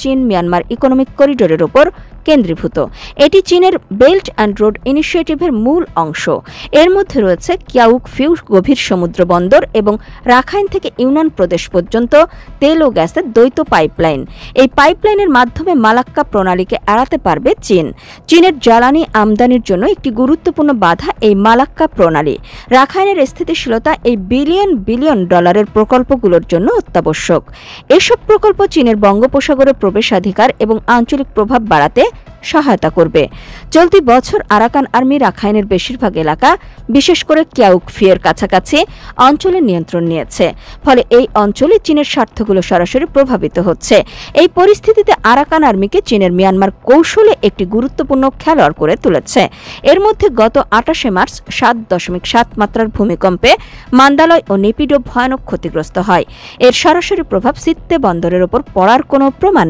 চীন Myanmar economic করিডোরের উপর কেন্দ্রীভূত। এটি চীনের বেল্ট অ্যান্ড রোড ইনিশিয়েটিভের মূল অংশ। এর মধ্যে রয়েছে কিয়াউক ফিউ গভীর সমুদ্র বন্দর এবং রাখাইন থেকে ইউনান প্রদেশ পর্যন্ত তেল ও গ্যাসের দ্বৈত পাইপলাইন। এই পাইপলাইনের মাধ্যমে মালাক্কা প্রণালীকে এড়াতে পারবে চীন। চীনের জ্বালানি আমদানির জন্য একটি গুরুত্বপূর্ণ বাধা এই মালাক্কা প্রণালী। রাখাইনের স্থিতিশীলতা এই বিলিয়ন বিলিয়ন ডলারের প্রকল্পগুলোর জন্য অত্যাবশ্যক। এসব প্রকল্প চীনের বঙ্গোপসাগরে প্রবেশাধিকার এবং আঞ্চলিক প্রভাব বাড়াতে সহায়তা করবে। চলতি বছর আরাকান আর্মি রাখাইনের বেশিরভাগ এলাকা, বিশেষ করে কিয়াউক ফিউয়ের কাছাকাছি অঞ্চলের নিয়ন্ত্রণ নিয়েছে। ফলে এই অঞ্চলে চীনের স্বার্থগুলো সরাসরি প্রভাবিত হচ্ছে। এই পরিস্থিতিতে আরাকান আর্মিকে চীনের মিয়ানমার কৌশলে একটি গুরুত্বপূর্ণ খেলোয়াড় করে তুলেছে। এর মধ্যে গত 28 মার্চ 7.7 মাত্রার ভূমিকম্পে মান্দালয় ও নেপিডো ভয়ানক ক্ষতিগ্রস্ত হয়। এর সরাসরি প্রভাব সিত্তে বন্দরের ওপর পড়ার কোনো প্রমাণ